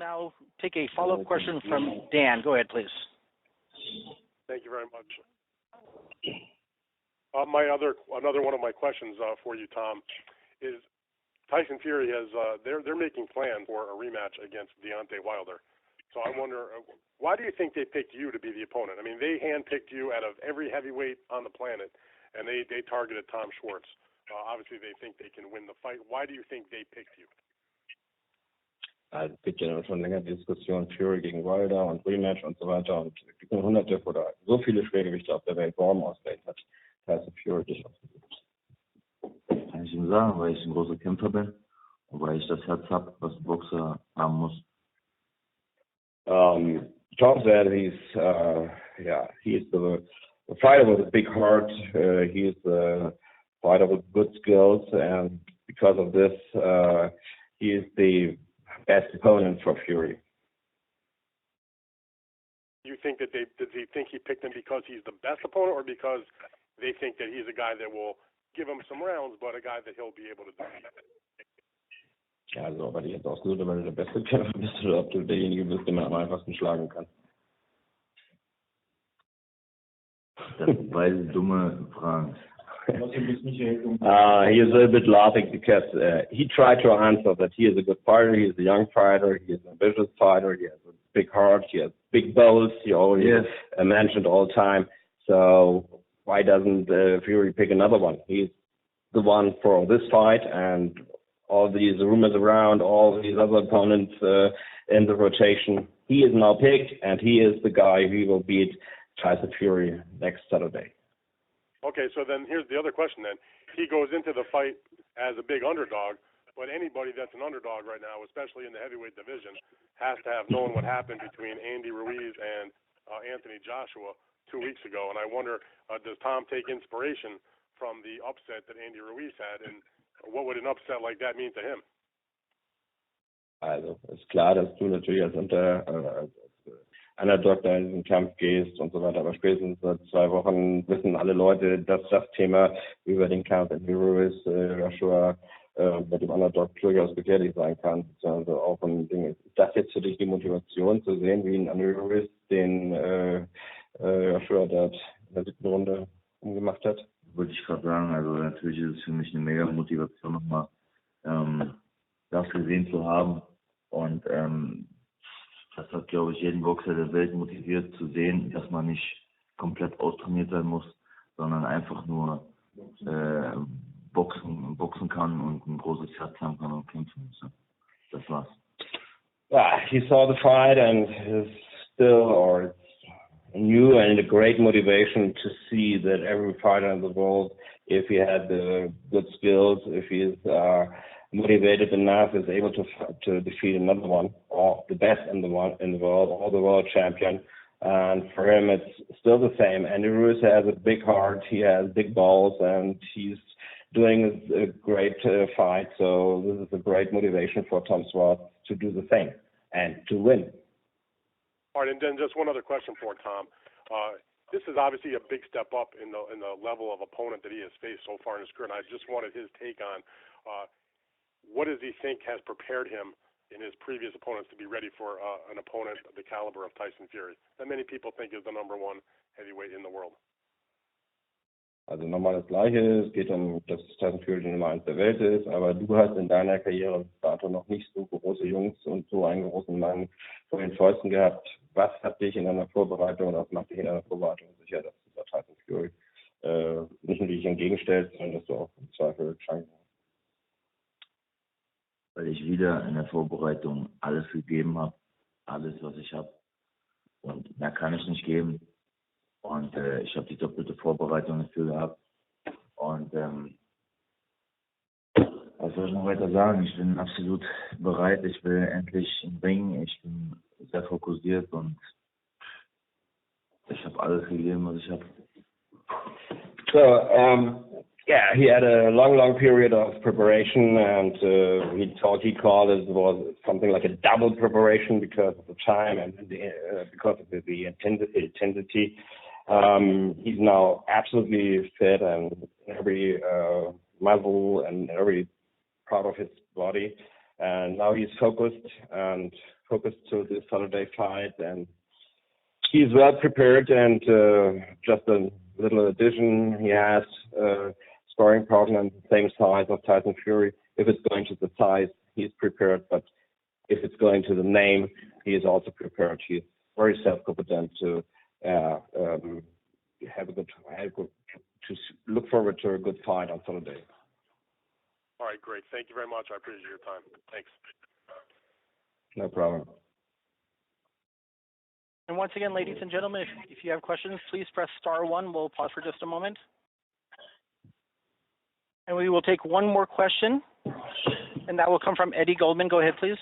now take a follow-up question from Dan. Go ahead, please. Thank you very much. Another one of my questions for you, Tom, is Tyson Fury has they're making plans for a rematch against Deontay Wilder. So I wonder, why do you think they picked you to be the opponent? I mean, they handpicked you out of every heavyweight on the planet, and they targeted Tom Schwarz. Obviously, they think they can win the fight. Why do you think they picked you? Es gibt ja schon länger die Diskussion Fury gegen Wilder und Rematch und so weiter. Und es gibt hunderte oder so viele Schwergewichte auf der Welt, warum auswählt hat Tyson Fury dich ausgesucht. Kann ich ihm sagen, weil ich ein großer Kämpfer bin und weil ich das Herz habe, was ein Boxer haben muss. Tom said he's the fighter with a big heart. He's the fighter with good skills, and because of this, he is the best opponent for Fury. You think that does he think he picked him because he's the best opponent, or because they think that he's a guy that will give him some rounds, but a guy that he'll be able to defeat? Ja, also ob er dich jetzt ausgesucht hat, weil du der beste Kämpfer bist oder ob du derjenige bist, den man am einfachsten schlagen kann. Das sind beide dumme Fragen. He is a little bit laughing because he tried to answer that he is a good fighter, he is a young fighter, he is an ambitious fighter, he has a big heart, he has big balls, he always mentioned all the time. So why doesn't Fury pick another one? He's the one for this fight, and all these rumors around, all these other opponents in the rotation. He is now picked, and he is the guy who will beat Tyson Fury next Saturday. Okay, so then here's the other question then. He goes into the fight as a big underdog, but anybody that's an underdog right now, especially in the heavyweight division, has to have known what happened between Andy Ruiz and Anthony Joshua 2 weeks ago. And I wonder, does Tom take inspiration from the upset that Andy Ruiz had, and what would an upset like that mean to him? Also, ist klar, dass du natürlich als Underdog da in diesen Kampf gehst und so weiter, aber spätestens seit 2 Wochen wissen alle Leute, dass das Thema über den Kampf in Ruiz, Joshua mit dem Underdog durchaus gefährlich sein kann. Also auch ein Ding. Ist das jetzt für dich die Motivation zu sehen, wie ein Andy Ruiz den Joshua dort in der 7. Runde umgemacht hat? Würde ich gerade sagen, also natürlich ist es für mich eine mega Motivation, nochmal das gesehen zu haben. Und das hat, glaube ich, jeden Boxer der Welt motiviert zu sehen, dass man nicht komplett austrainiert sein muss, sondern einfach nur boxen kann und ein großes Herz haben kann und kämpfen muss. Das war's. He saw the fight and is still new and a great motivation to see that every fighter in the world, if he had the good skills, if he is motivated enough, is able to defeat another one, or the best in the world, or the world champion. And for him, it's still the same. Andy Ruiz has a big heart, he has big balls, and he's doing a great fight. So this is a great motivation for Tom Schwarz to do the same and to win. All right, and then just one other question for Tom. This is obviously a big step up in the level of opponent that he has faced so far in his career, and I just wanted his take on what does he think has prepared him in his previous opponents to be ready for an opponent of the caliber of Tyson Fury, that many people think is the #1 heavyweight in the world. Also nochmal das Gleiche, es geht dass Tyson Fury die Nummer 1 der Welt ist, aber du hast in deiner Karriere bis dato noch nicht so große Jungs und so einen großen Mann vor den Fäusten gehabt. Was hat dich in deiner Vorbereitung oder was macht dich in deiner Vorbereitung sicher, dass du Tyson Fury nicht nur dich entgegenstellst, sondern dass du auch im Zweifel Chancen hast? Weil ich wieder in der Vorbereitung alles gegeben habe, alles, was ich habe. Und mehr kann ich nicht geben. Und ich habe die doppelte Vorbereitung dafür gehabt. Und was soll ich noch weiter sagen? Ich bin absolut bereit. Ich will endlich im Ring. Ich bin sehr fokussiert und ich habe alles gegeben, was ich habe. So, he had a long period of preparation, and he called it was something like a double preparation because of the time and because of the intensity. He's now absolutely fit, and every muscle and every part of his body. and now he's focused to this Saturday fight, and he's well prepared. And just a little addition, he has a sparring partner on the same size of Tyson Fury. If it's going to the size, he's prepared, but if it's going to the name, he is also prepared. He's very self-confident to to look forward to a good fight on Saturday. All right, great. Thank you very much. I appreciate your time. Thanks. No problem. And once again, ladies and gentlemen, if you have questions, please press star one. We'll pause for just a moment. And we will take one more question, and that will come from Eddie Goldman. Go ahead, please.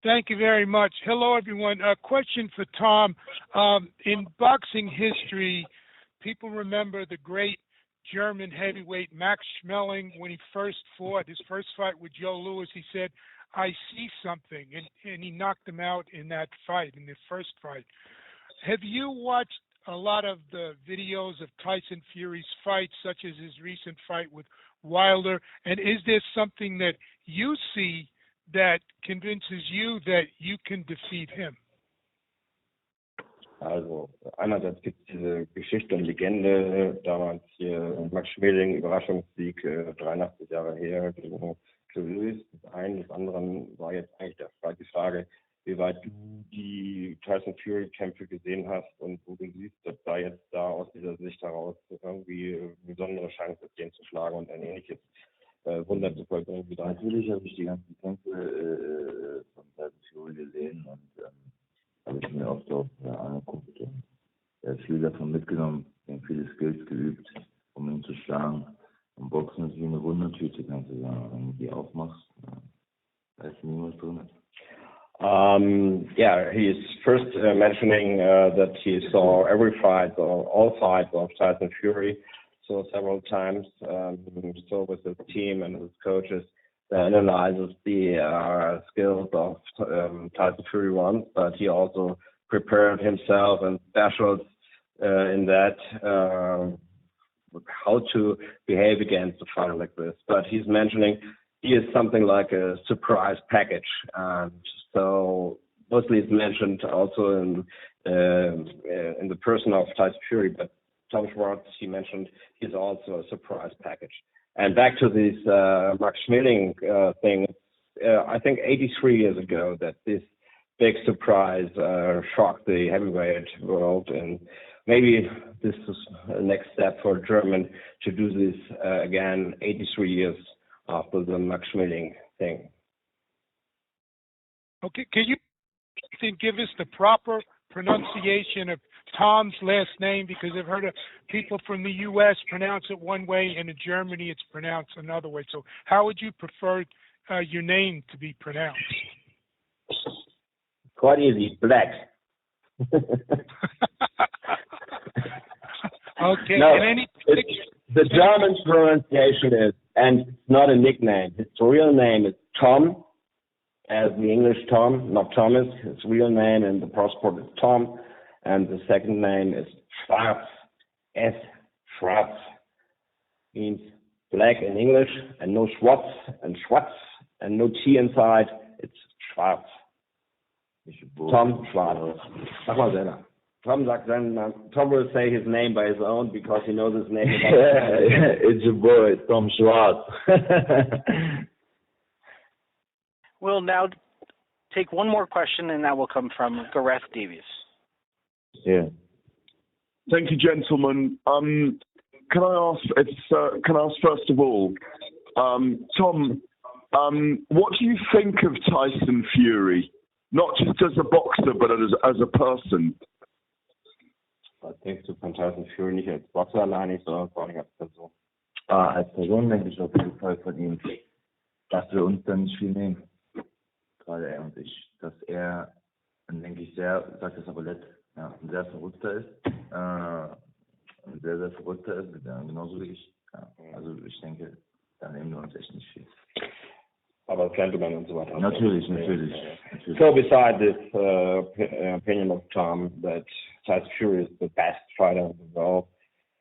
Thank you very much. Hello, everyone. A question for Tom. In boxing history, people remember the great German heavyweight Max Schmeling when he first fought his first fight with Joe Louis. He said, "I see something," and he knocked him out in that fight, in the first fight. Have you watched a lot of the videos of Tyson Fury's fights, such as his recent fight with Wilder? And is there something that you see that convinces you that you can defeat him? Also, einerseits gibt es diese Geschichte und Legende, damals hier Max Schmeling, Überraschungssieg, 83 Jahre her gegen Ruiz. Das eine, das andere war jetzt eigentlich die Frage, wie weit du die Tyson Fury Kämpfe gesehen hast und wo du siehst, dass da jetzt aus dieser Sicht heraus irgendwie eine besondere Chance ist, den zu schlagen und ein ähnliches Wunder zu vollbringen. Natürlich habe ich die ganzen Kämpfe von Tyson Fury gesehen und habe ich mir oft auch angeguckt und viel davon mitgenommen, viele Skills geübt, um ihn zu schlagen. Und Boxen ist wie eine Wundertüte, kannst du sagen. Wenn du die aufmachst, da ist nie was drin. Yeah, he is first mentioning that he saw every fight, or all fights of Tyson Fury, so several times, so with his team and his coaches, analyzes the skills of Tyson Fury once, but he also prepared himself and specials in that how to behave against a fighter like this. But he's mentioning he is something like a surprise package, and so mostly it's mentioned also in the person of Tyson Fury. But Tom Schwarz, he mentioned, he's also a surprise package. And back to this Max Schmeling thing, I think 83 years ago that this big surprise shocked the heavyweight world, and maybe this is the next step for German to do this again 83 years after the Max Schmeling thing. Okay, can you give us the proper pronunciation of Tom's last name? Because I've heard of people from the U.S. pronounce it one way, and in Germany it's pronounced another way. So how would you prefer your name to be pronounced? Quite easy, Black. Okay. No, and the German pronunciation is, and it's not a nickname. His real name is Tom, as the English Tom, not Thomas. His real name in the passport is Tom, and the second name is Schwarz. S. Schwarz means black in English, and no Schwarz and no T inside. It's Schwarz. Tom Schwarz. Sag mal selber. Tom will say his name by his own because he knows his name. It's a boy, Tom Schwarz. We'll now take one more question, and that will come from Gareth Davies. Yeah. Thank you, gentlemen. Can I ask first of all, Tom, what do you think of Tyson Fury? Not just as a boxer, but as a person. Was denkst du von Tyson Fury, nicht als Boxer allein, sondern vor allem als Person? Als Person denke ich auf jeden Fall von ihm, dass wir uns dann nicht viel nehmen. Gerade er und ich. Dass er, dann denke ich sehr, sagt das aber nett, ja, ein sehr verrückter ist. Ein sehr, sehr verrückter ist, genauso wie ich. Ja, also ich denke, da nehmen wir uns echt nicht viel. Aber Gentleman und so weiter. Natürlich. So beside this opinion of Tom that Tyson Fury is the best fighter in the world,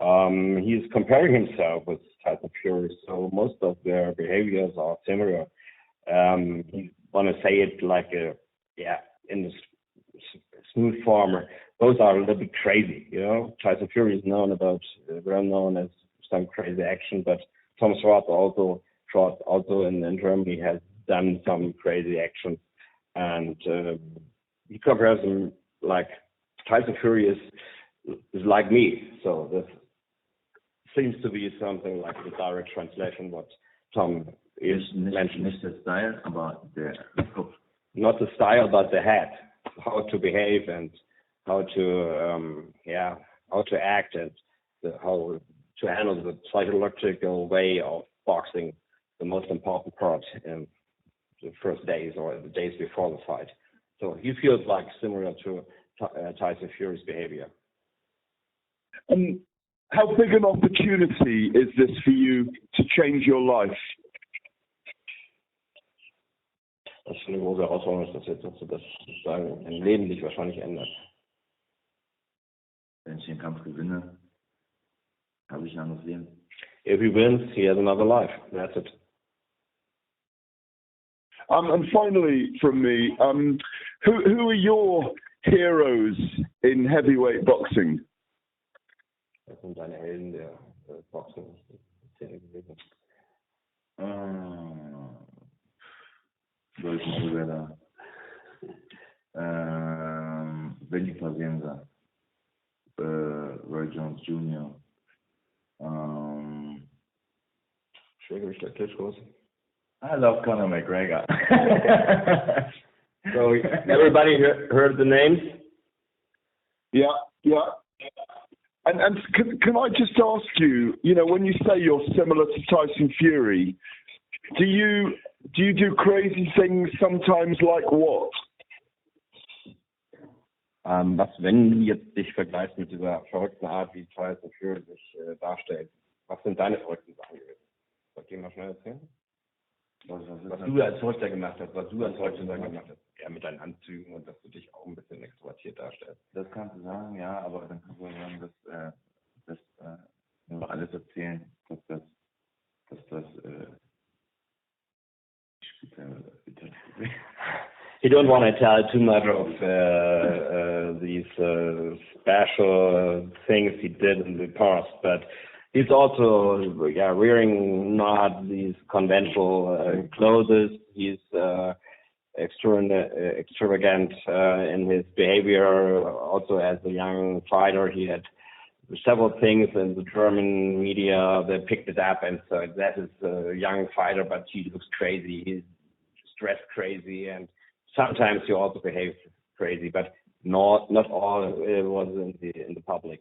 He's comparing himself with Tyson Fury, so most of their behaviors are similar. He want to say it like in the smooth form. Both are a little bit crazy, you know. Tyson Fury is well known as some crazy action, but Tom Schwarz also in Germany has done some crazy action, and he compares him like Tyson Fury is like me. So this seems to be something like the direct translation what Tom is mentioning. Nicht the style, aber der Kopf. Not the style, but the head, how to behave and how to act and how to handle the psychological way of boxing, the most important part in the first days or the days before the fight. So he feels like similar to Tyson Fury's behavior. How big an opportunity is this for you to change your life? Das ist eine große Herausforderung, dass jetzt das dein Leben sich wahrscheinlich ändert. Wenn ich den Kampf gewinne, habe ich ein anderes Leben. If he wins, he has another life. That's it. And finally, from me, who are your heroes in heavyweight boxing? Das sind deine Helden der Boxing-Szene gewesen. Deutsch Mayweather. Benny Pazienza. Roy Jones Jr. Schwergewicht der Klitschkos. I love Conor McGregor. So everybody heard the names? Yeah. And can I just ask you, you know, when you say you're similar to Tyson Fury, do you do crazy things sometimes, like what? Was, wenn du jetzt dich vergleichst mit dieser verrückten Art, wie Tyson Fury sich darstellt, was sind deine verrückten Sachen gewesen? Soll ich dir mal schnell erzählen? Was du als Verrückter gemacht hast, gemacht hast. Ja, mit deinen Anzügen und dass du dich auch ein bisschen extrovertiert darstellst. Das kannst du sagen, ja, aber dann kannst du sagen, dass nur alles erzählen, dass das You don't want to tell too much of these special things he did in the past, but he's also wearing not these conventional clothes. He's extravagant in his behavior. Also, as a young fighter, he had several things in the German media that picked it up and said that is a young fighter, but he looks crazy. He's dressed crazy, and sometimes he also behaves crazy, but not all was in the public.